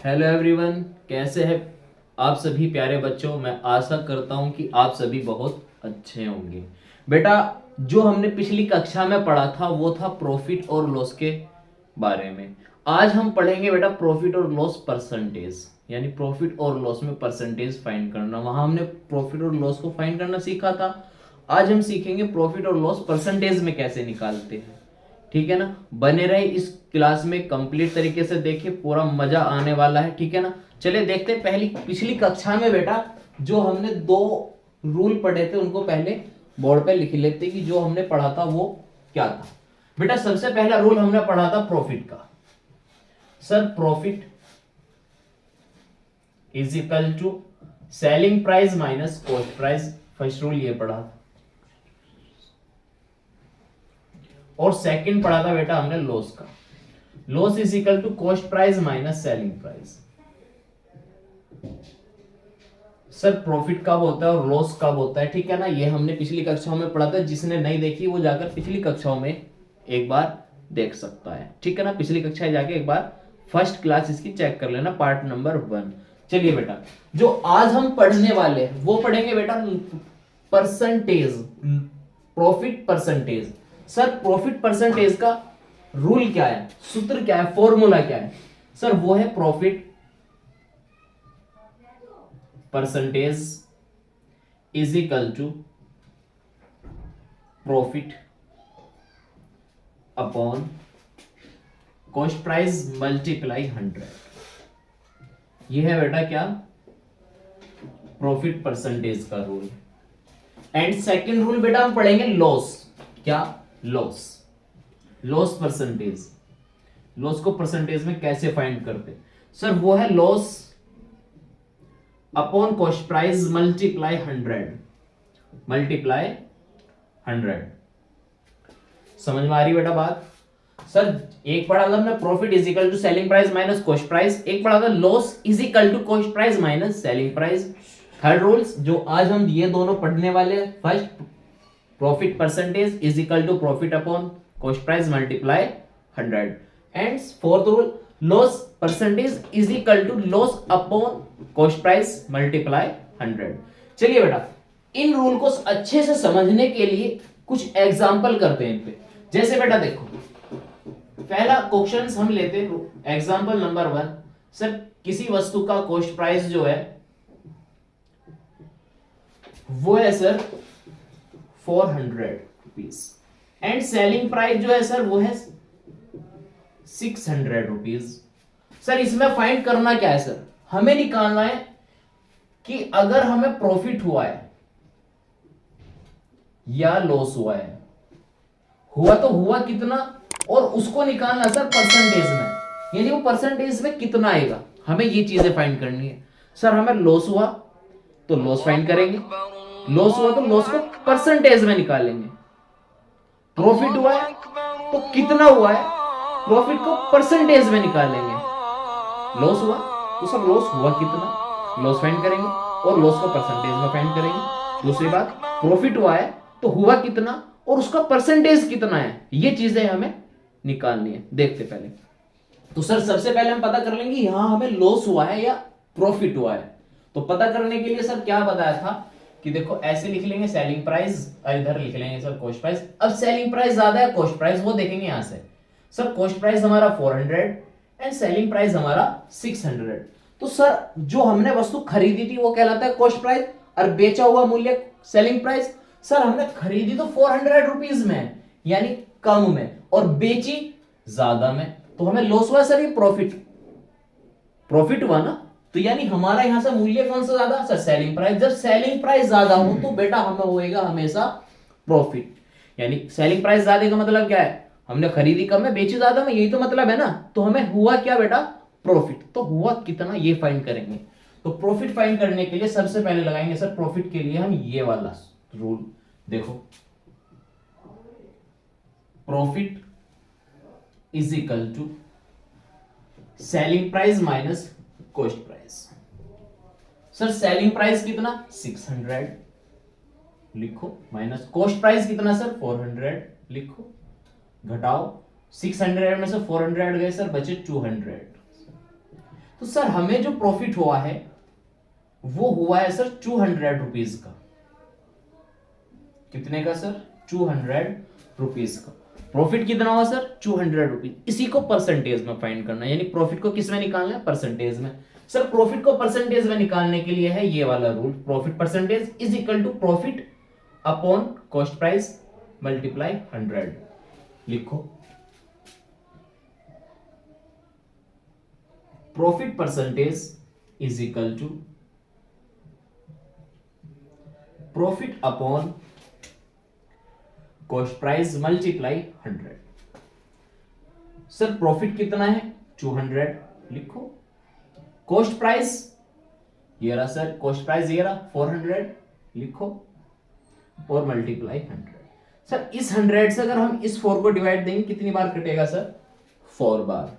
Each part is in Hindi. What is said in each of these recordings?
हेलो एवरीवन, कैसे हैं आप सभी प्यारे बच्चों। मैं आशा करता हूं कि आप सभी बहुत अच्छे होंगे। बेटा, जो हमने पिछली कक्षा में पढ़ा था वो था प्रॉफिट और लॉस के बारे में। आज हम पढ़ेंगे बेटा प्रॉफिट और लॉस परसेंटेज, यानी प्रॉफिट और लॉस में परसेंटेज फाइंड करना। वहां हमने प्रॉफिट और लॉस को फाइंड करना सीखा था। आज हम सीखेंगे प्रॉफिट और लॉस परसेंटेज में कैसे निकालते हैं। ठीक है ना। बने रहे इस क्लास में, कंप्लीट तरीके से देखिए, पूरा मजा आने वाला है। ठीक है ना। चलिए देखते हैं। पहली पिछली कक्षा में बेटा जो हमने दो रूल पढ़े थे उनको पहले बोर्ड पे लिख लेते कि जो हमने पढ़ा था वो क्या था। बेटा सबसे पहला रूल हमने पढ़ा था प्रॉफिट का। Sir profit is equal to selling price minus cost price. First rule ये पढ़ा था। और सेकंड पढ़ा था बेटा हमने लॉस का। Loss is equal to cost price minus selling price. Sir profit कब होता है और लॉस कब होता है, ठीक है ना। ये हमने पिछली कक्षाओं में पढ़ा था। जिसने नहीं देखी वो जाकर पिछली कक्षाओं में एक बार देख सकता है। ठीक है ना। पिछली कक्षा जाके एक बार फर्स्ट क्लास इसकी चेक कर लेना, पार्ट नंबर 1। चलिए बेटा, जो आज हम पढ़ने वाले हैं वो पढ़ेंगे बेटा percentage, profit percentage. Sir profit percentage का रूल क्या है, सूत्र क्या है, फॉर्मूला क्या है। सर वो है profit percentage is equal to profit upon cost price multiply 100। यह है बेटा क्या, प्रॉफिट परसेंटेज का रूल। एंड सेकंड रूल बेटा हम पढ़ेंगे लॉस। क्या, लॉस, लॉस परसेंटेज। लॉस को परसेंटेज में कैसे फाइंड करते। सर वो है loss upon cost price multiply 100, multiply 100। समझ में आ रही बेटा बात। सर एक पढ़ा था हमने profit is equal to selling price minus cost price, एक पढ़ा था loss is equal to cost price minus selling price. Third rules जो आज हम ये दोनों पढ़ने वाले हैं, first profit percentage is equal to profit upon cost price multiply 100, and fourth rule loss percentage is equal to loss upon cost price multiply 100। चलिए बेटा इन रूल को अच्छे से समझने के लिए कुछ एग्जांपल करते हैं इन पे। जैसे बेटा देखो, पहला क्वेश्चन हम लेते हैं एग्जांपल नंबर 1। सर किसी वस्तु का कॉस्ट प्राइस जो है वो है sir 400 rupees, and selling price जो है सर वो है 600 रुपीज। सर इसमें फाइंड करना क्या है सर, हमें निकालना है कि अगर हमें प्रॉफिट हुआ है या लॉस हुआ है, हुआ तो हुआ कितना, और उसको निकालना सर परसेंटेज में, यानी वो परसेंटेज में कितना आएगा, हमें ये चीजें फाइंड करनी है। सर हमें लॉस हुआ तो लॉस फाइंड करेंगे, लॉस हुआ तो लॉस को परसेंटेज में निकालेंगे। प्रॉफिट हुआ है तो कितना हुआ है, प्रॉफिट को परसेंटेज में निकालेंगे। लॉस हुआ तो सर लॉस हुआ कितना, लॉस फाइंड करेंगे और लॉस को परसेंटेज में फाइंड करेंगे। दूसरी बात, प्रॉफिट हुआ है तो हुआ कितना और उसका परसेंटेज कितना है, ये चीजें हमें निकालनी है। देखते पहले तो सर सबसे पहले हम पता कर लेंगे यहां हमें लॉस हुआ है या प्रॉफिट हुआ है। तो पता करने के लिए सर क्या बताया था कि देखो ऐसे लिख लेंगे सेलिंग प्राइस, इधर लिख लेंगे सर कॉस्ट प्राइस। अब सेलिंग प्राइस ज्यादा है कॉस्ट प्राइस वो देखेंगे यहां से। सर कॉस्ट प्राइस हमारा 400 एंड सेलिंग प्राइस हमारा 600। तो सर जो हमने वस्तु खरीदी थी वो कहलाता है कॉस्ट प्राइस और बेचा हुआ मूल्य सेलिंग प्राइस। सर हमने खरीदी तो 400 रुपीज में यानी कम में, और बेची ज्यादा में, तो हमें लॉस हुआ सर, ये प्रॉफिट, प्रॉफिट हुआ ना। तो यानी हमारा यहां से मूल्य कौन सा ज्यादा, सर सेलिंग प्राइस। जब सेलिंग प्राइस ज्यादा हो तो बेटा हमें होएगा हमेशा प्रॉफिट। यानी सेलिंग प्राइस ज्यादा का मतलब क्या है, हमने खरीदी कम में बेची ज्यादा में, यही तो मतलब है ना। तो हमें हुआ क्या बेटा, प्रॉफिट। तो हुआ कितना ये फाइंड करेंगे। तो प्रॉफिट फाइंड करने के लिए सबसे पहले लगाएंगे सर प्रॉफिट के लिए हम ये वाला रूल। देखो profit is equal to selling price minus cost price. Sir selling price कितना 600 लिखो, माइनस कॉस्ट प्राइस कितना सर 400 लिखो, घटाओ 600 में से 400 गए सर, बचे 200। तो सर हमें जो प्रॉफिट हुआ है वो हुआ है सर 200 रुपीज का। कितने का सर? 200 रुपीज का। प्रॉफिट कितना हुआ सर? 200 रुपीज। इसी को परसेंटेज में फाइंड करना है, यानी प्रॉफिट को किस में निकालना है? परसेंटेज में। सर प्रॉफिट को परसेंटेज में निकालने के लिए है ये वाला rule, profit percentage is equal to profit upon cost price multiply 100। लिखो profit percentage is equal to profit upon cost price multiply 100। Sir profit कितना है? 200। लिखो कॉस्ट प्राइस ये रहा सर, कॉस्ट प्राइस ये रहा 400। लिखो और मल्टीप्लाई 100। सर इस 100 से अगर हम इस 4 को डिवाइड देंगे कितनी बार कटेगा सर? 4 बार।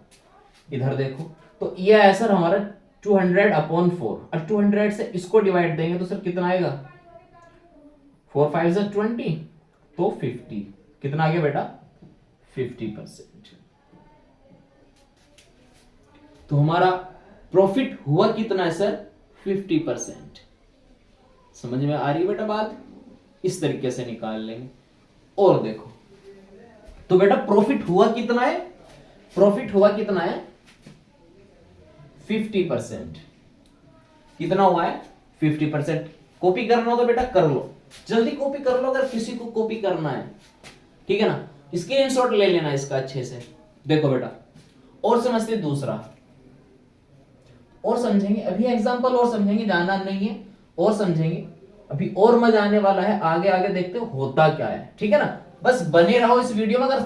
इधर देखो तो ये आया सर हमारा 200 अपॉन 4, और 200 से इसको डिवाइड देंगे तो सर कितना आएगा? 4 5 जा 20 तो 50। कितना आ गया बेटा? 50%। तो हमारा प्रॉफिट हुआ कितना है सर? 50%। समझ में आ रही है बेटा बात? इस तरीके से निकाल लेंगे। और देखो तो बेटा प्रॉफिट हुआ कितना है? प्रॉफिट हुआ कितना है? 50%। कितना हुआ है? 50%। कॉपी करना हो तो बेटा कर लो, जल्दी कॉपी कर लो अगर किसी को कॉपी करना है, ठीक है ना? स्क्रीनशॉट ले लेना इसका अच्छे से। देखो बेटा और समझते दूसरा, और समझेंगे अभी एग्जांपल, और समझेंगे, जाना नहीं है, और समझेंगे अभी, और मजा आने वाला है। आगे आगे देखते हो होता क्या है, ठीक है ना? बस बने रहो इस वीडियो में। अगर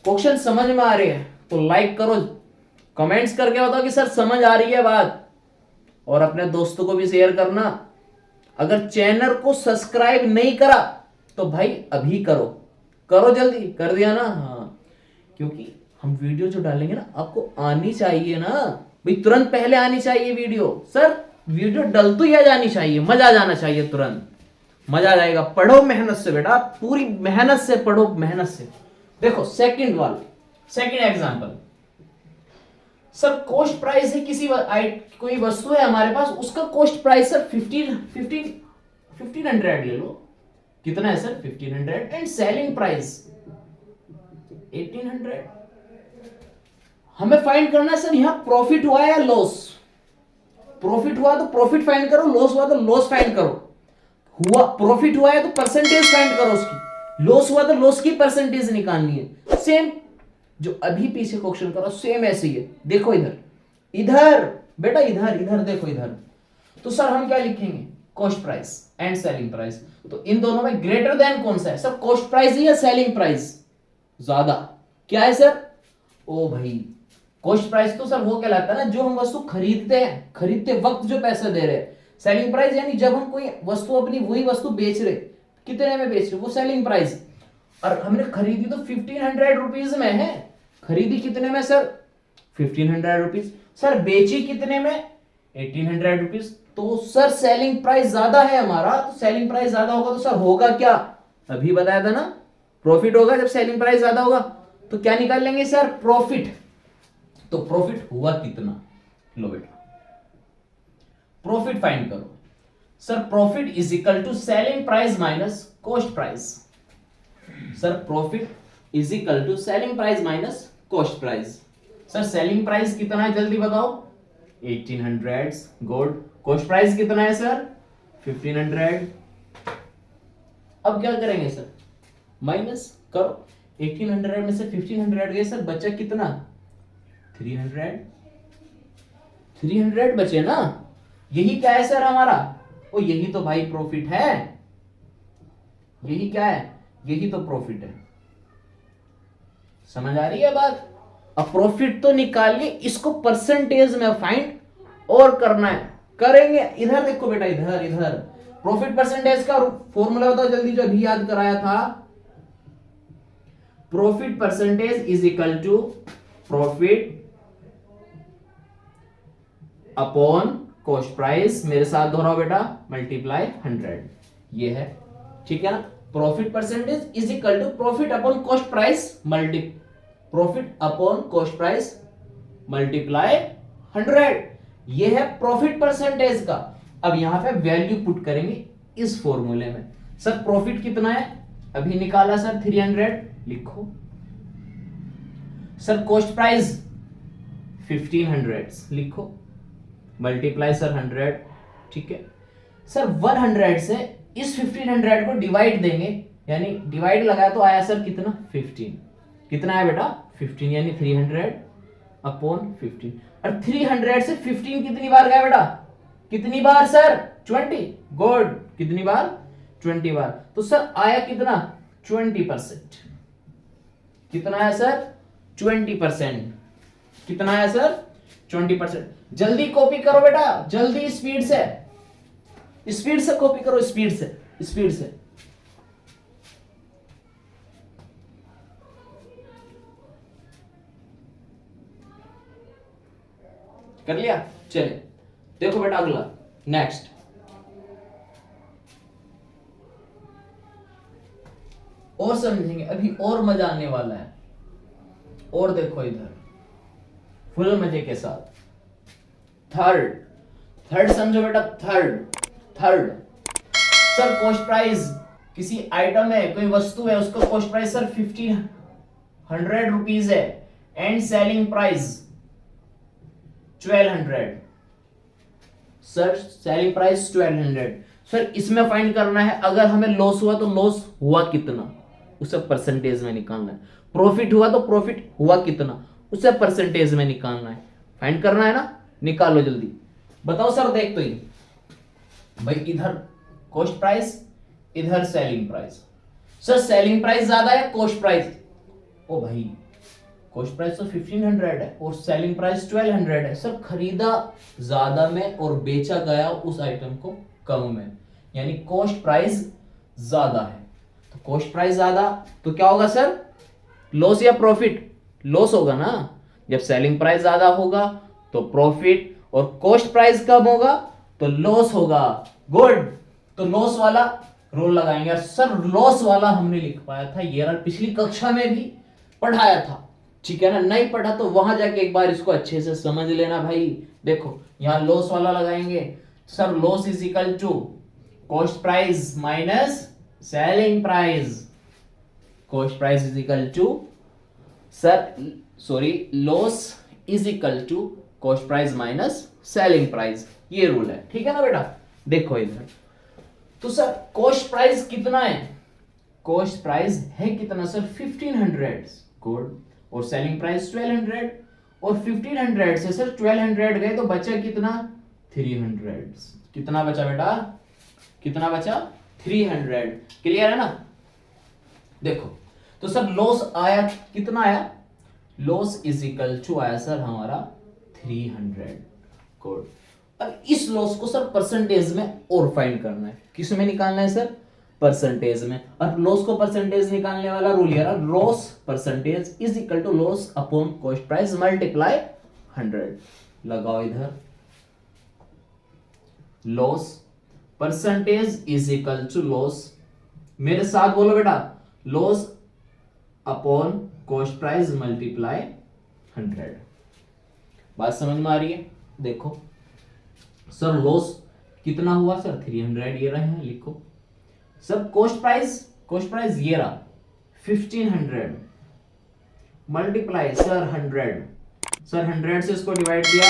क्वेश्चन समझ में आ रहे हैं तो लाइक करो, कमेंट्स करके बताओ कि सर समझ आ रही है बात, और अपने दोस्तों को भी शेयर करना। अगर चैनल को सब्सक्राइब नहीं करा तो भाई अभी करो, करो जल्दी। कर दिया ना? हाँ, क्योंकि हम वीडियो जो डालेंगे ना आपको आनी चाहिए ना भाई, तुरंत पहले आनी चाहिए वीडियो। सर वीडियो डल तो ही आ जानी चाहिए, मजा आ जाना चाहिए, तुरंत मजा आ जाएगा। पढ़ो मेहनत से बेटा, पूरी मेहनत से पढ़ो, मेहनत से। देखो सेकंड वाला, second example. Sir cost price है किसी कोई वस्तु है हमारे पास, उसका कॉस्ट प्राइस सर 1500 ले लो। कितना है सर? 1500। And selling price 1800। हमें फाइंड करना है सर यहां प्रॉफिट हुआ या लॉस। प्रॉफिट हुआ तो प्रॉफिट फाइंड करो, लॉस हुआ तो लॉस फाइंड करो। हुआ प्रॉफिट हुआ है तो परसेंटेज फाइंड करो उसकी, लॉस हुआ तो लॉस की परसेंटेज निकालनी है। सेम जो अभी पीछे क्वेश्चन करो सेम ऐसे ही है। देखो इधर, इधर बेटा, इधर इधर देखो इधर। तो सर हम क्या लिखेंगे? Cost price and selling price. तो इन दोनों में ग्रेटर देन कौन सा है सर? कॉस्ट प्राइस या सेलिंग प्राइस? ज्यादा क्या है सर? ओ भाई कॉस्ट प्राइस तो सर वो कहलाता है ना जो हम वस्तु खरीदते हैं, खरीदते वक्त जो पैसा दे रहे हैं। सेलिंग प्राइस यानी जब हम कोई वस्तु, अपनी वही वस्तु बेच रहे, कितने में बेच रहे, वो सेलिंग प्राइस। और हमने खरीदी तो 1500 रुपीज में है। खरीदी कितने में सर? 1500 रुपीज। सर बेची कितने में? 1800 रुपीज। तो सर सेलिंग प्राइस ज्यादा है हमारा। तो सेलिंग प्राइस ज्यादा होगा तो सर होगा क्या? अभी बताया था ना, प्रॉफिट होगा जब सेलिंग प्राइस ज्यादा होगा। तो क्या निकाल लेंगे सर? प्रॉफिट। तो प्रॉफिट हुआ कितना? लो बेटा प्रॉफिट फाइंड करो। Sir profit is equal to selling price minus cost price. Sir profit is equal to selling price minus cost price. Sir selling price कितना है जल्दी बताओ? 1800। गुड। कॉस्ट प्राइस कितना है सर? 1500। अब क्या करेंगे सर? माइनस करो। 1800 में से 1500 गए सर, बचा कितना? 300। 300 बचे ना? यही क्या है सर हमारा? ओ यही तो भाई प्रॉफिट है। यही क्या है? यही तो प्रॉफिट है। समझ आ रही है बात? अब प्रॉफिट तो निकाल लिए, इसको परसेंटेज में फाइंड और करना है, करेंगे। इधर देखो बेटा, इधर इधर प्रॉफिट परसेंटेज का फॉर्मूला बताओ जल्दी, जो अभी याद कराया था। Profit percentage is equal to profit upon cost price, मेरे साथ दोहराओ बेटा, मल्टीप्लाई 100। ये है, ठीक है ना? Profit percentage is equal to profit upon cost price profit upon cost price multiply 100। ये है प्रॉफिट परसेंटेज का। अब यहां पे वैल्यू पुट करेंगे इस फॉर्मूले में। सर प्रॉफिट कितना है अभी निकाला सर 300, लिखो। सर कॉस्ट प्राइस 1500 लिखो, मल्टीप्लाई सर 100, ठीक है। सर 100 से इस 1500 को डिवाइड देंगे, यानी डिवाइड लगाया तो आया सर कितना 15। कितना है बेटा 15, यानी 300 अपॉन 15। और 300 से 15 कितनी बार गया बेटा, कितनी बार सर 20। गुड, कितनी बार 20 बार। तो सर आया कितना 20%। कितना है सर 20%। कितना है सर 20%। जल्दी कॉपी करो बेटा, जल्दी स्पीड से कॉपी करो, स्पीड से। कर लिया, चले देखो बेटा अगला नेक्स्ट। और समझेंगे अभी, और मजा आने वाला है। और देखो इधर फुल मजे के साथ। थर्ड समझो बेटा, थर्ड। सर कॉस्ट प्राइस किसी आइटम है, कोई वस्तु है, उसका कॉस्ट प्राइस सर 1500 रुपीज है and selling price 1200। Sir selling price 1200। Sir इसमें फाइंड करना है, अगर हमें लॉस हुआ तो लॉस हुआ कितना, उसे परसेंटेज में निकालना है। प्रॉफिट हुआ तो प्रॉफिट हुआ कितना, उसे परसेंटेज में निकालना है। फाइंड करना है ना, निकालो जल्दी। बताओ सर, देख तो ये भाई, इधर कॉस्ट प्राइस, इधर selling price. Sir selling price ज्यादा है कॉस्ट प्राइस? ओ भाई कॉस्ट प्राइस तो 1500 है और सेलिंग प्राइस 1200 है। सर खरीदा ज्यादा में और बेचा गया उस आइटम को कम में, यानी कॉस्ट प्राइस ज्यादा है। तो कॉस्ट प्राइस ज्यादा तो क्या होगा सर, लॉस या प्रॉफिट? लॉस होगा ना। जब सेलिंग प्राइस ज्यादा होगा तो प्रॉफिट, और कॉस्ट प्राइस कम होगा तो लॉस होगा। गुड, तो लॉस वाला रोल लगाएंगे। सर लॉस वाला हमने लिख पाया था, ये पिछली कक्षा में भी पढ़ाया था, ठीक है ना। नहीं पढ़ा तो वहां जाके एक बार इसको अच्छे से समझ लेना भाई। देखो यहां लॉस वाला लगाएंगे। Sir loss is equal to cost price minus selling price. Cost price is equal to loss is equal to cost price minus selling price. ये रूल है, ठीक है ना बेटा। देखो इधर तो सर कॉस्ट प्राइस कितना है, कॉस्ट प्राइस है कितना सर 1500। गुड, और सेलिंग प्राइस 1200, और 1500 से सर 1200 गए तो बचा कितना 300। कितना बचा बेटा, कितना बचा 300। क्लियर है ना। देखो तो सर लॉस आया, कितना आया, लॉस इज इक्वल टू आया सर हमारा 300। गुड, अब इस लॉस को सर परसेंटेज में और फाइंड करना है। किस में निकालना है सर, परसेंटेज में। और लॉस को परसेंटेज निकालने वाला रूल ये रहा, loss percentage is equal to loss upon cost price multiply 100। लगाओ इधर, loss percentage is equal to loss, मेरे साथ बोलो बेटा, loss upon cost price multiply 100। बात समझ में आ रही है। देखो सर लॉस कितना हुआ सर 300, ये रहे हैं, लिखो। सर कॉस्ट प्राइस ये रहा 1500 मल्टीप्लाई सर 100। सर 100 से इसको डिवाइड किया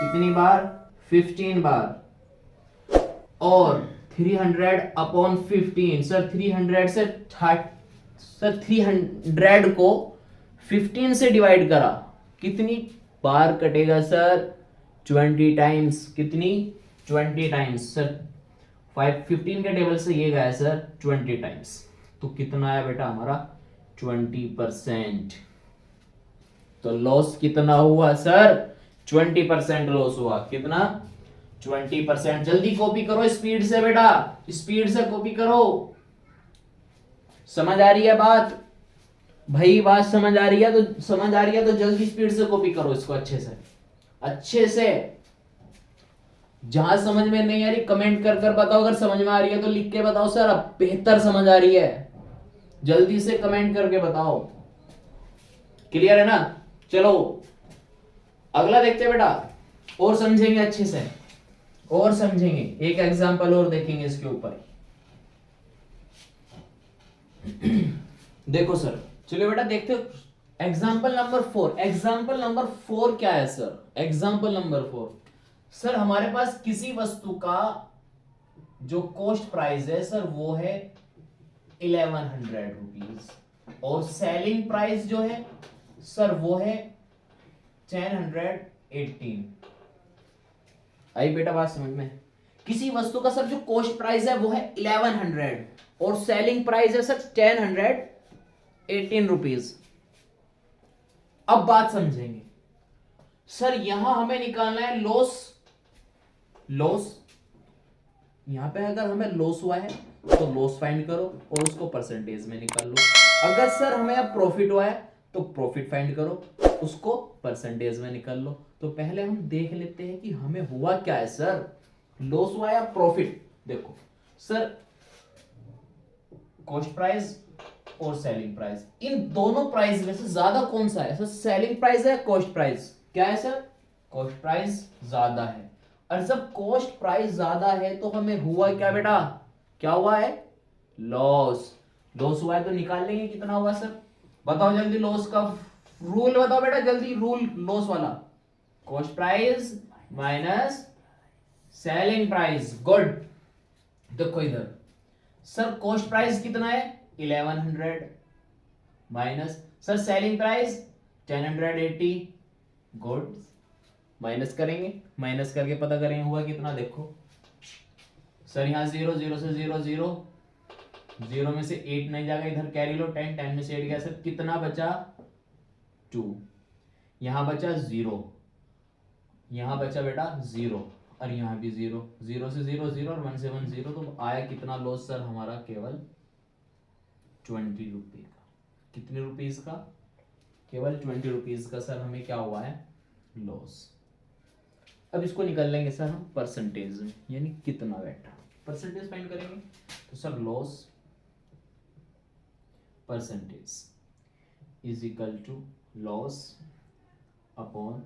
कितनी बार, 15 बार, और 300 अपॉन 15। सर 300 से सर 300 को 15 से डिवाइड करा, कितनी बार कटेगा सर 20 टाइम्स। कितनी 20 टाइम्स। सर 15 के टेबल से ये गया सर 20 टाइम्स, तो कितना आया बेटा हमारा 20%। तो लॉस कितना हुआ सर 20% लॉस हुआ। कितना 20%। जल्दी कॉपी करो स्पीड से बेटा, स्पीड से कॉपी करो। समझ आ रही है बात भाई, बात समझ आ रही है तो जल्दी स्पीड से कॉपी करो इसको अच्छे से। जहां समझ में नहीं आ रही कमेंट कर बताओ, अगर समझ में आ रही है तो लिख के बताओ सर अब बेहतर समझ आ रही है, जल्दी से कमेंट करके बताओ। क्लियर है ना। चलो अगला देखते हैं बेटा, और समझेंगे अच्छे से, और समझेंगे, एक एग्जांपल और देखेंगे इसके ऊपर। देखो सर, चलिए बेटा देखते हो एग्जाम्पल नंबर 4। एग्जाम्पल नंबर 4 क्या है सर? एग्जाम्पल नंबर 4, सर हमारे पास किसी वस्तु का जो कॉस्ट प्राइस है सर वो है 1100 रुपीज, और सेलिंग प्राइस जो है सर वो है 1018। आई बेटा बात समझ में? किसी वस्तु का सर जो कॉस्ट प्राइस है वो है 1100 और सेलिंग प्राइस है सर 1018 रुपीज। अब बात समझेंगे सर, यहां हमें निकालना है लॉस। लॉस यहां पे अगर हमें लॉस हुआ है तो लॉस फाइंड करो और उसको परसेंटेज में निकाल लो। अगर सर हमें अब प्रॉफिट हुआ है तो प्रॉफिट फाइंड करो, उसको परसेंटेज में निकाल लो। तो पहले हम देख लेते हैं कि हमें हुआ क्या है सर, लॉस हुआ या प्रॉफिट। देखो सर, कॉस्ट प्राइस और सेलिंग प्राइस, इन दोनों प्राइस में से ज्यादा कौन सा है सर? सेलिंग प्राइस है, कॉस्ट प्राइस? क्या है सर? कॉस्ट प्राइस ज्यादा है। और जब कॉस्ट प्राइस ज्यादा है तो हमें हुआ क्या बेटा? क्या हुआ है? लॉस। लॉस हुआ है तो निकाल लेंगे कितना हुआ सर, बताओ जल्दी। लॉस का रूल बताओ बेटा जल्दी, रूल लॉस वाला। Cost price minus selling price. Good. देखो इधर सर, कॉस्ट प्राइस कितना है? 1100 minus sir selling price 1080। Good. Minus करेंगे, माइनस करके पता करेंगे हुआ कितना। देखो सर, यहां 0, 0 से 0, 0, 0 में से 8 नहीं जाएगा, इधर कैरी लो 10, 10 में से 8 गया सर, कितना बचा? 2। यहां बचा 0, यहां बचा बेटा 0, और यहां भी 0, 0 से 0, 0 और 1 से 1 0। तो आया कितना लॉस सर हमारा? केवल 20 रुपये का। कितने रुपीज का? केवल 20 रुपीज का सर हमें क्या हुआ है? लॉस। अब इसको निकाल लेंगे सर हम परसेंटेज में, यानी कितना बेटा परसेंटेज फाइंड करेंगे। तो sir loss percentage is equal to loss upon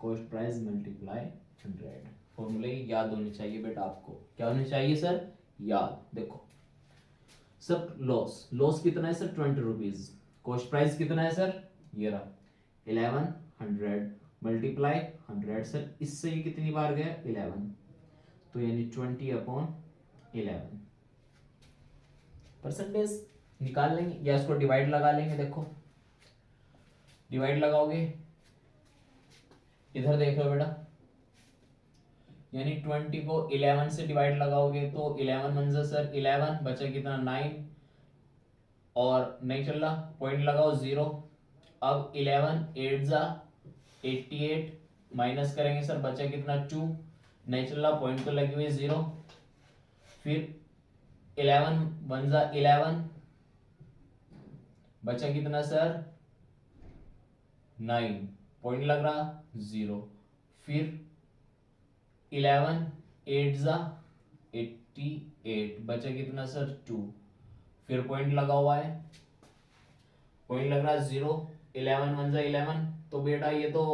cost price multiply 100। फॉर्मूले याद होने चाहिए बेटा आपको। क्या होने चाहिए सर? याद। देखो सर, लॉस, लॉस कितना है सर? 20 रुपीज। कॉस्ट प्राइस कितना है सर? ये रहा 1100 मल्टीप्लाई 100। सर इससे ये कितनी बार गया? 11, तो यानी 20 अपॉन 11। परसेंटेज निकाल लेंगे या इसको डिवाइड लगा लेंगे। देखो डिवाइड लगाओगे, इधर देख लो बेटा, यानी 20 को 11 से डिवाइड लगाओगे तो 11 मंजा सर 11, बचा कितना? 9, और नहीं चल रहा, पॉइंट लगाओ 0। अब 11 8 जा 88, माइनस करेंगे सर, बचा कितना? 2, नहीं चल रहा, पॉइंट तो लगी हुई 0। फिर 11 1 जा 11, बचा कितना सर? 9, पॉइंट लग रहा 0। फिर 11 8 जा 88, बचा कितना सर? 2। फिर पॉइंट लगा हुआ है, पॉइंट लग रहा है 0। 11 1 जा 11, तो बेटा ये तो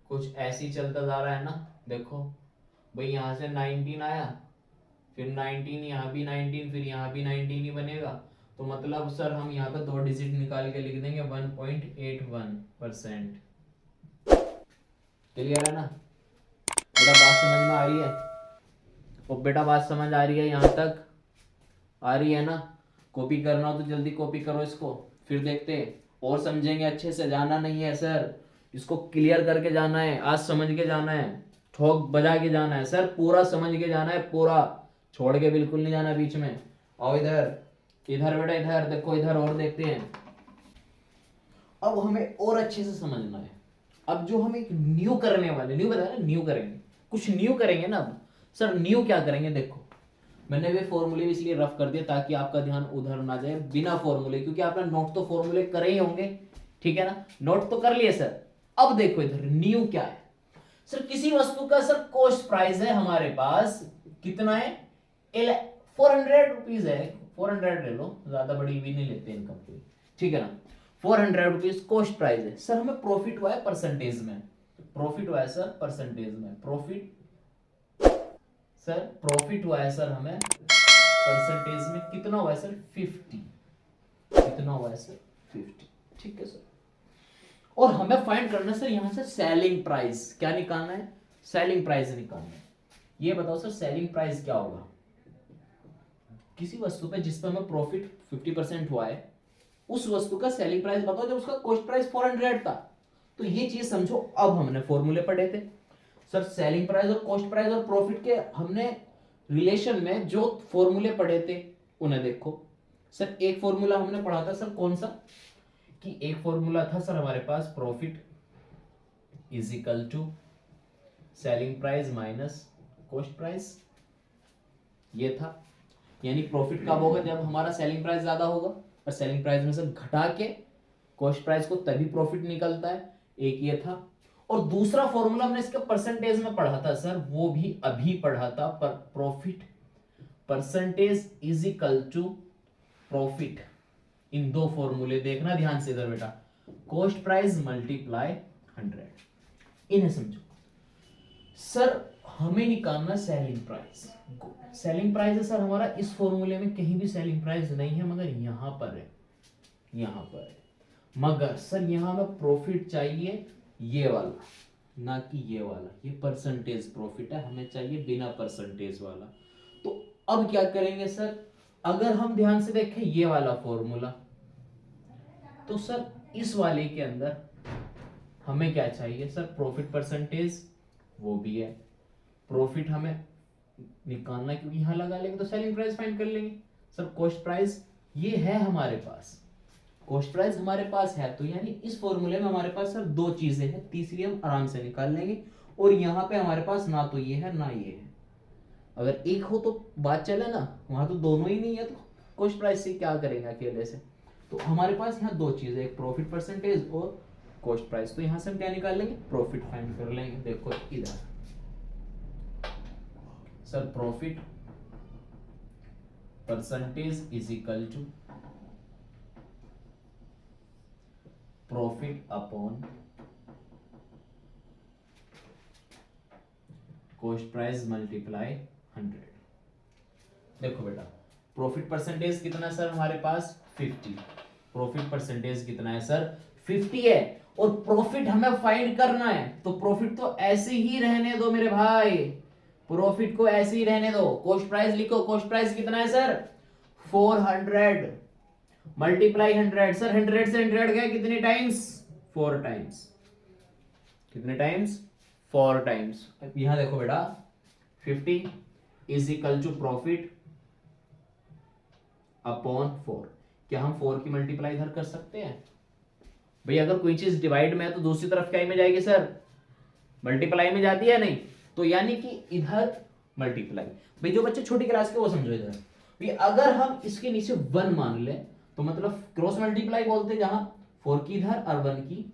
कुछ ऐसे ही चलता जा रहा है ना। देखो भाई, यहां से 19 आया, फिर 19, यहाँ भी 19, फिर यहाँ भी 19 ही बनेगा। तो मतलब सर हम यहाँ पे 2 डिजिट निकाल के लिख देंगे 1.81%। क्लियर है ना बेटा? बात समझ में आ रही है? और बेटा बात समझ आ रही है? यहाँ तक आ रही है ना? कॉपी करना हो तो जल्दी कॉपी करो इसको, फिर देखते हैं और समझेंगे अच्छे से। जाना नहीं है सर, इसको क्लियर करके जाना है, आज समझ के जाना है, ठोक बजा के जाना है सर, पूरा समझ के जाना है, पूरा छोड़ के बिल्कुल नहीं जाना बीच में। आओ इधर, इधर बेटा इधर देखो, इधर और देखते हैं। अब हमें और अच्छे से समझना है। अब जो हम एक न्यू करने वाले, न्यू बताया ना, न्यू करेंगे, कुछ न्यू करेंगे ना। अब सर न्यू क्या करेंगे? देखो मैंने भी फॉर्मूले इसलिए रफ कर दिया ताकि आपका ध्यान उधर ना जाए बिना फॉर्मूले, क्योंकि आपने नोट तो फॉर्मूले करे ही होंगे, ठीक है ना? नोट तो कर लिए सर। अब देखो इधर न्यू क्या है सर? किसी वस्तु का सर कॉस्ट प्राइस है हमारे पास, कितना है? 400 रुपीज है। 400 ले लो, ज्यादा बड़ी भी नहीं लेते इनकम कोई, ठीक है ना? 400 रुपीज कॉस्ट प्राइस है सर। हमें प्रॉफिट हुआ है परसेंटेज में, प्रॉफिट हुआ है सर परसेंटेज में, प्रॉफिट हुआ है सर हमें परसेंटेज में कितना हुआ है सर 50, कितना हुआ है सर 50, ठीक है सर। और हमें फाइंड करना है सर यहां से सेलिंग प्राइस, क्या निकालना है, सेलिंग प्राइस निकालना है। ये बताओ सर सेलिंग प्राइस क्या होगा, किसी वस्तु पे जिस पर हमें प्रॉफिट 50% हुआ है उस वस्तु का सेलिंग प्राइस बताओ जब उसका कॉस्ट प्राइस 400 था। तो ये चीज समझो, अब हमने फॉर्मूले पढ़े थे सर सेलिंग प्राइस और कॉस्ट प्राइस और प्रॉफिट के, हमने रिलेशन में जो फॉर्मूले पढ़े थे उन्हें देखो सर। एक फॉर्मूला हमने पढ़ा था सर कौन सा, कि एक फॉर्मूला था सर हमारे पास profit is equal to selling price minus cost price, ये था। यानी प्रॉफिट कब होगा, जब हमारा सेलिंग प्राइस ज्यादा होगा, और सेलिंग प्राइस में से घटा के कॉस्ट प्राइस को तभी प्रॉफिट निकलता है, एक ये था। और दूसरा फॉर्मूला हमने इसका परसेंटेज में पढ़ा था सर, वो भी अभी पढ़ा था, पर profit percentage is equal to profit, इन दो फॉर्मूले देखना ध्यान से इधर बेटा, कॉस्ट प्राइस मल्टीप्लाई 100, इन्हें समझो सर। हमें निकालना सेलिंग प्राइस, सेलिंग प्राइस है सर हमारा इस फॉर्मूले में कहीं भी सेलिंग प्राइस नहीं है, मगर यहां पर है, यहां पर है। मगर सर यहां हमें प्रॉफिट चाहिए ये वाला, ना कि ये वाला, ये परसेंटेज प्रॉफिट है, हमें चाहिए बिना परसेंटेज वाला। तो अब क्या करेंगे सर, अगर हम ध्यान से देखें ये वाला फॉर्मूला, तो सर इस वाले के अंदर हमें क्या चाहिए सर, प्रॉफिट परसेंटेज, वो भी है, प्रॉफिट हमें निकालना क्योंकि यहां लगा लेंगे तो सेलिंग प्राइस फाइंड कर लेंगे सर। कॉस्ट प्राइस ये है हमारे पास, कॉस्ट प्राइस हमारे पास है, तो यानी इस फॉर्मूले में हमारे पास सर दो चीजें हैं, तीसरी हम आराम से निकाल लेंगे। और यहां पे हमारे पास ना तो ये है ना ये है, अगर एक हो तो बात चले ना, वहां तो दोनों ही नहीं है, तो कॉस्ट प्राइस से क्या करेंगे अकेले से। तो हमारे पास यहाँ दो चीजें, एक प्रॉफिट परसेंटेज और कॉस्ट प्राइस, तो यहां से हम क्या निकाल लेंगे, प्रॉफिट फाइंड कर लेंगे। देखो इधर sir profit percentage is equal to profit upon cost price multiply 100। देखो बेटा प्रॉफिट परसेंटेज कितना है सर हमारे पास 50, प्रॉफिट परसेंटेज कितना है सर 50 है, और प्रॉफिट हमें फाइंड करना है, तो प्रॉफिट तो ऐसे ही रहने दो मेरे भाई, प्रॉफिट को ऐसे ही रहने दो। कॉस्ट प्राइस लिखो, कॉस्ट प्राइस कितना है सर 400 मल्टीप्लाई 100, सर 100 से 100 गए कितने टाइम्स, 4 टाइम्स, कितने टाइम्स 4 टाइम्स। यहां देखो बेटा 50 is equal to profit upon 4, क्या हम 4 की मल्टीप्लाई इधर कर सकते हैं भाई, अगर कोई चीज डिवाइड में है तो दूसरी तरफ क्या में जाएगी सर, मल्टीप्लाई में जाती है नहीं, तो यानी कि इधर मल्टीप्लाई। भाई जो बच्चे छोटी क्लास के वो समझो इधर, भाई अगर हम इसके नीचे 1 मान ले तो मतलब क्रॉस मल्टीप्लाई बोलते हैं, जहां 4 की इधर और 1 की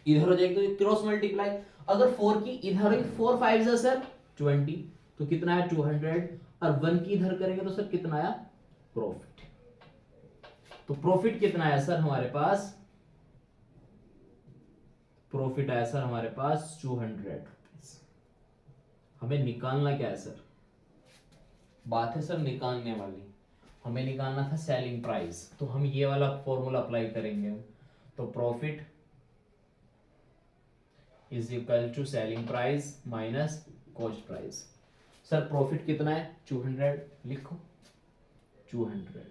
इधर हो जाएगी तो क्रॉस मल्टीप्लाई। अगर 4 की इधर हुई 4 5 है सर 20, तो कितना है 200, और 1 की इधर करेंगे तो सर कितना आया प्रॉफिट। तो प्रॉफिट कितना है सर हमारे पास, प्रॉफिट आया सर हमारे पास 200। हमें निकालना क्या है सर, बात है सर निकालने वाली, हमें निकालना था सेलिंग प्राइस, तो हम ये वाला फॉर्मूला अप्लाई करेंगे। तो profit is equal to selling price minus cost price. Sir profit कितना है 200, लिखो 200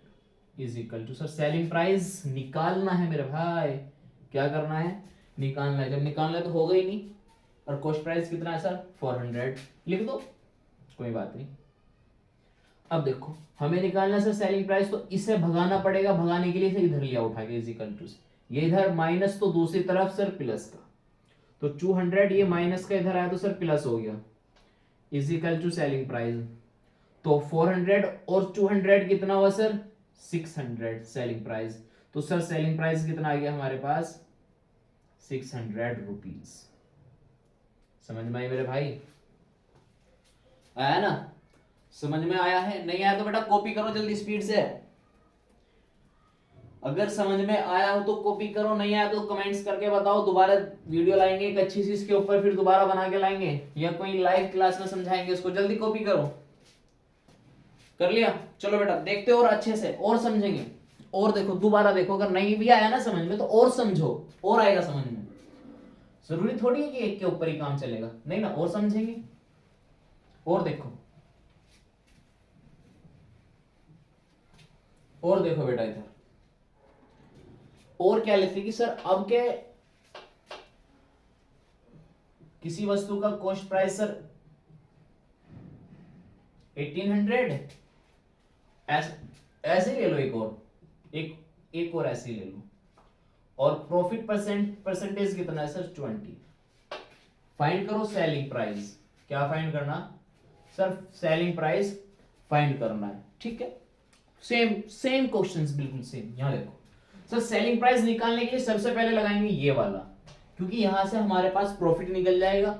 is equal to sir selling price निकालना है मेरे भाई, क्या करना है निकालना है, जब निकालना है तो होगा ही नहीं। और कॉस्ट प्राइस कितना है सर 400, लिख दो कोई बात नहीं। अब देखो हमें निकालना है सर सेलिंग प्राइस, तो इसे भगाना पड़ेगा, भगाने के लिए इसे इधर लिया उठा के इज इक्वल टू, ये इधर माइनस तो दूसरी तरफ सर प्लस का, तो 200 ये माइनस का इधर आया तो सर प्लस हो गया, is equal to selling price. तो 400 और 200 कितना हुआ सर 600 सेलिंग प्राइस, तो सर सेलिंग प्राइस कितना आ गया हमारे पास 600 रुपीज। समझ में आई मेरे भाई, आया ना, समझ में आया है, नहीं आया तो बेटा कॉपी करो जल्दी स्पीड से। अगर समझ में आया हो तो कॉपी करो, नहीं आया तो कमेंट्स करके बताओ, दोबारा वीडियो लाएंगे एक अच्छी सी इसके ऊपर, फिर दोबारा बना के लाएंगे या कोई लाइव क्लास में समझाएंगे इसको। जल्दी कॉपी करो। कर लिया? चलो बेटा देखते हो और अच्छे से और समझेंगे। और देखो दोबारा देखो, अगर नहीं भी आया ना समझ में तो और समझो, और आएगा समझ में। जरूरी थोड़ी है कि एक के ऊपर ही काम चलेगा, नहीं ना, और समझेंगे। और देखो, और देखो बेटा इधर और क्या लिखते कि सर अब के किसी वस्तु का कॉस्ट प्राइस सर 1800, ऐसे ही ले लो, एक और ऐसे ही ले लो। और प्रॉफिट परसेंटेज कितना है सर 20। फाइंड करो सेलिंग प्राइस। क्या फाइंड करना सर? सेलिंग प्राइस फाइंड करना है, ठीक है। सेम क्वेश्चंस, बिल्कुल सेम। यहां देखो सर, सेलिंग प्राइस निकालने के लिए सबसे पहले लगाएंगे ये वाला, क्योंकि यहां से हमारे पास प्रॉफिट निकल जाएगा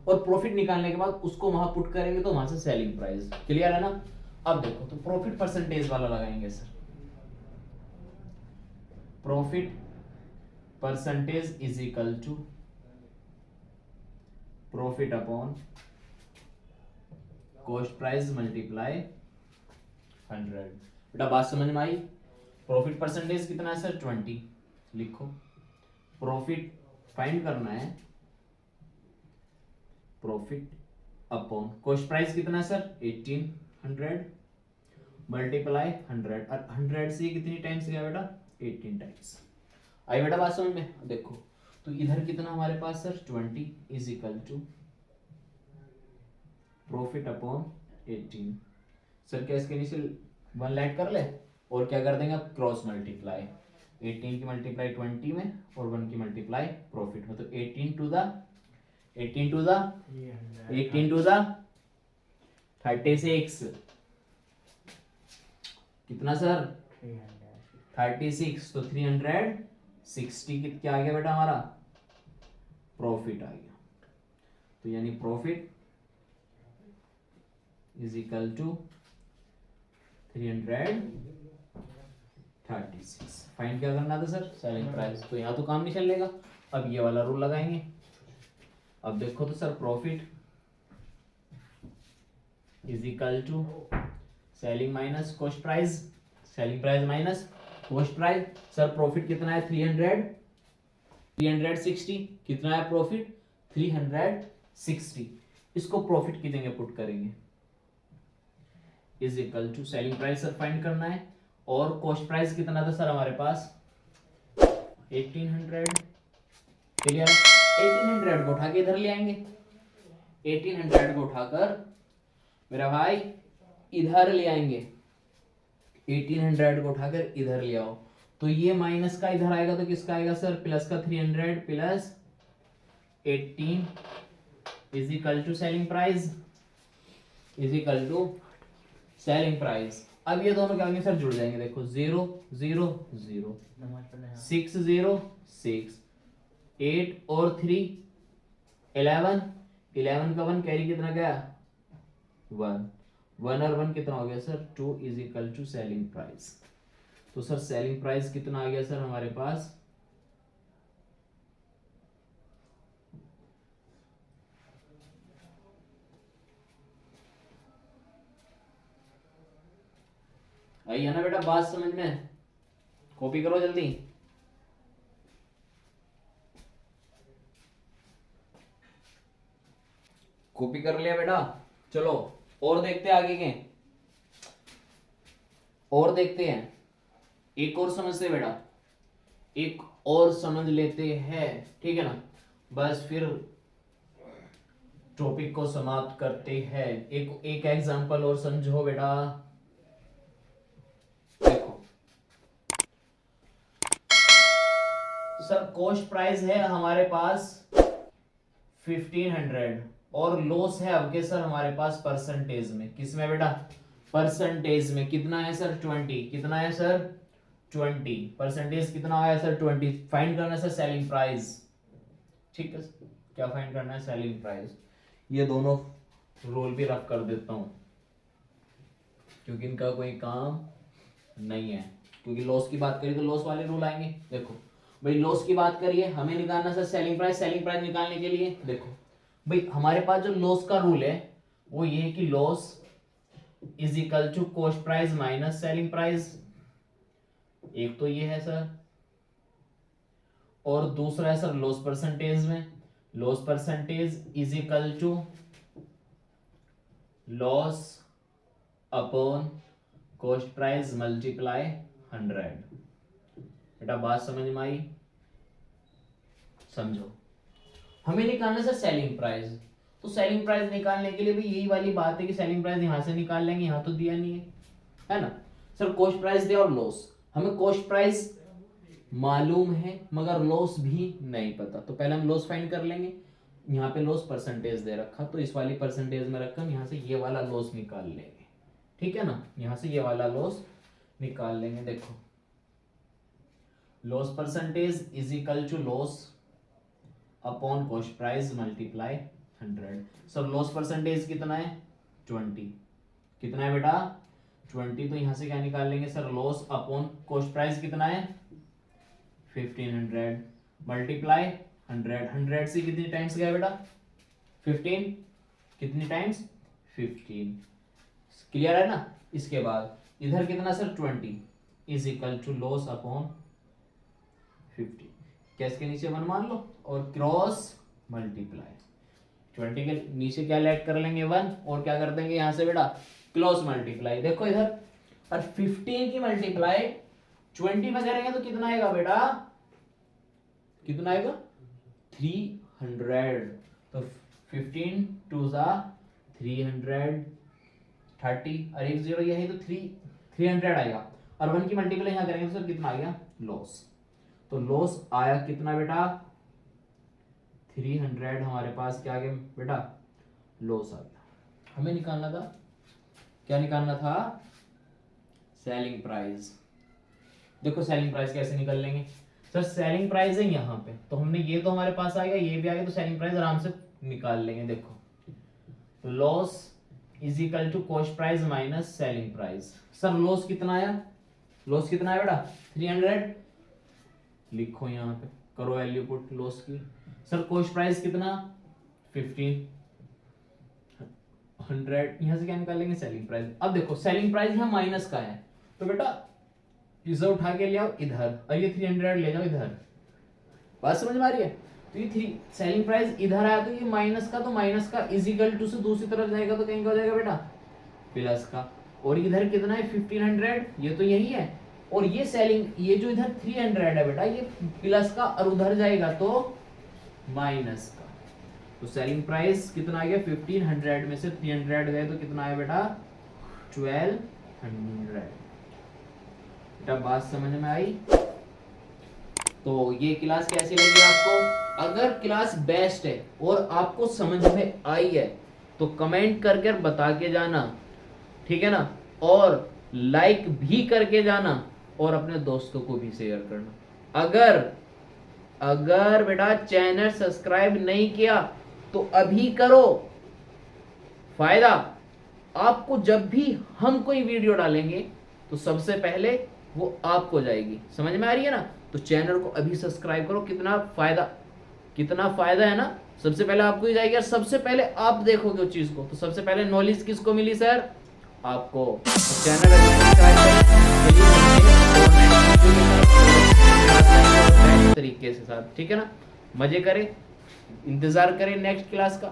और प्रॉफिट निकालने के बाद उसको वहां पुट करेंगे तो वहां से सेलिंग प्राइस। क्लियर है ना? अब देखो तो प्रॉफिट परसेंटेज वाला लगाएंगे sir. Profit percentage is equal to profit upon cost price multiply 100। बेटा बात समझ में आई? प्रॉफिट परसेंटेज कितना है सर 20, लिखो। प्रॉफिट फाइंड करना है, प्रॉफिट अपॉन कॉस्ट प्राइस कितना है सर 1800 मल्टीप्लाई 100। और 100 से कितनी टाइम्स गया बेटा? 18 टाइम्स। आई बेटा बात समझ में? देखो तो इधर कितना हमारे पास sir 20 is equal to profit upon 18। Sir क्या इसके नीचे 1 ऐड कर ले और क्या कर देंगे अब? Cross multiply. 18 की मल्टीप्लाई 20 में और 1 की मल्टीप्लाई प्रॉफिट में, तो 18 टू द 36 कितना सर? 36। तो 360 क्या आ गया बेटा हमारा? प्रॉफिट आ गया। तो यानी profit is equal to 336। Find क्या करना था सर? Selling price. तो यहां तो काम नहीं चलेगा, अब ये वाला रूल लगाएंगे। अब देखो तो sir profit is equal to selling minus cost price, selling price minus cost price. Sir profit कितना है? 360। कितना है प्रॉफिट? 360। इसको प्रॉफिट की जगह पुट करेंगे, is equal to selling price sir find करना है, और कॉस्ट प्राइस कितना था सर हमारे पास? 1800। क्लियर? 1800 को उठा के इधर ले आएंगे। 1800 को उठाकर मेरा भाई इधर ले आएंगे। 1800 को उठाकर इधर ले आओ, तो ये माइनस का इधर आएगा तो किसका आएगा सर? प्लस का। 300 plus 18 is equal to selling price, is equal to selling price. अब ये दोनों क्या होंगे सर? जुड़ जाएंगे। देखो 0 0 0 6 0 6 8 और 3 11 11 का 1 कैरी कितना गया? 1 1 और 1 कितना हो गया sir? 2 is equal to selling price. तो सर सेलिंग प्राइस कितना आ गया सर हमारे पास? आई है ना बेटा बात समझ में? कॉपी करो जल्दी। कॉपी कर लिया बेटा? चलो और देखते हैं आगे के, और देखते हैं। एक और समझते बेटा, एक और समझ लेते हैं, ठीक है ना? बस फिर टॉपिक को समाप्त करते हैं। एक एग्जांपल और समझो बेटा। देखो सर कॉस्ट प्राइस है हमारे पास 1500 और लॉस है अब के सर हमारे पास परसेंटेज में। किसमें बेटा? परसेंटेज में। कितना है सर? 20। कितना है सर? 20। परसेंटेज कितना आया सर? 20। फाइंड करना है सर सेलिंग प्राइस, ठीक है। क्या फाइंड करना है? Selling price. ये दोनों रोल भी रफ कर देता हूं क्योंकि इनका कोई काम नहीं है। क्योंकि लॉस की बात करिए तो लॉस वाले रूल आएंगे। देखो भाई लॉस की बात करिए, हमें निकालना सर सेलिंग प्राइस निकालने के लिए देखो भाई हमारे पास जो लॉस का रूल है वो ये है कि loss is equal to cost price minus selling price, एक तो ये है सर, और दूसरा है सर लॉस परसेंटेज में, loss percentage is equal to loss upon cost price multiply 100। बेटा बात समझ में आई? समझो, हमें निकालना सर सेलिंग प्राइस, तो सेलिंग प्राइस निकालने के लिए भी यही वाली बात है कि सेलिंग प्राइस यहां से निकाल लेंगे, यहां तो दिया नहीं है ना सर। कॉस्ट प्राइस दिया और लॉस, हमें कॉस्ट प्राइस मालूम है मगर लॉस भी नहीं पता, तो पहले हम लॉस फाइंड कर लेंगे। यहाँ पे लॉस परसेंटेज दे रखा, तो इस वाली परसेंटेज में रखकर यहाँ से ये वाला लॉस निकाल लेंगे, ठीक है ना, यहाँ से ये वाला लॉस निकाल लेंगे। देखो loss percentage is equal to loss upon cost price multiply 100। Sir loss percentage कितना है 20, कितना है बेटा 20, तो यहां से क्या निकाल लेंगे sir loss upon cost price कितना है 1500 मल्टीप्लाई 100 से कितनी टाइम्स गया बेटा 15, कितनी टाइम्स 15, क्लियर है ना। इसके बाद इधर कितना sir 20 is equal to loss upon 50, cash के नीचे 1 मान लो और क्रॉस मल्टीप्लाई 20 के नीचे क्या ऐड कर लेंगे 1 और क्या कर देंगे यहाँ से बेटा क्रॉस मल्टीप्लाई। देखो इधर और 15 की मल्टीप्लाई 20 में करेंगे तो कितना आएगा बेटा, कितना आएगा 300, तो 15 2 सा 330 और एक जीरो यही तो 300 आएगा, और 1 की मल्टीप्लाई यहाँ करेंगे तो सर कितना आ गया लॉस, तो लॉस आया कितना बेटा 300, हमारे पास क्या आ गया बेटा लॉस आ गया। हमें निकालना था, क्या निकालना था सेलिंग प्राइस। देखो सेलिंग प्राइस कैसे निकल लेंगे सर, सेलिंग प्राइस है यहाँ पे, तो हमने ये तो हमारे पास आ गया, ये भी आ गया, तो सेलिंग प्राइस आराम से निकाल लेंगे। देखो loss is equal to cost price minus selling price. Sir loss कितना आया, लॉस कितना है बेटा 300, लिखो यहाँ पे करो वैल्यू पुट लॉस की। सर कॉस्ट प्राइस कितना 1500, यहां से क्या निकालेंगे सेलिंग प्राइस। अब देखो सेलिंग प्राइस यहाँ माइनस का है, तो बेटा इसे उठा के ले आओ इधर और ये 300 ले जाओ इधर, बात समझ में आ रही है। तो ये सेलिंग प्राइस इधर आया तो ये माइनस का, तो माइनस का इज इक्वल टू से दूसरी तरफ जाएगा तो कहीं का हो जाएगा बेटा प्लस का, और इधर कितना है 1500, ये तो यही है, और ये सेलिंग ये जो इधर 300 है बेटा ये प्लस का और उधर जाएगा तो माइनस का, तो सेलिंग प्राइस कितना आ गया 1500 में से 300 गए तो कितना आया बेटा 1200। बेटा बात समझ में आई? तो ये क्लास कैसी लगी आपको? अगर क्लास बेस्ट है और आपको समझ में आई है तो कमेंट करके बता के जाना, ठीक है ना, और लाइक भी करके जाना और अपने दोस्तों को भी शेयर करना। अगर बेटा चैनल सब्सक्राइब नहीं किया तो अभी करो, फायदा आपको जब भी हम कोई वीडियो डालेंगे तो सबसे पहले वो आपको जाएगी, समझ में आ रही है ना। तो चैनल को अभी सब्सक्राइब करो, कितना फायदा है ना, सबसे पहले आपको ही जाएगी और सबसे पहले आप देखोगे उस चीज को, तो सबसे पहले नॉलेज किसको मिली सर आपको। तो चैनल तरीके से साथ, ठीक है ना, मजे करें, इंतजार करें नेक्स्ट क्लास का।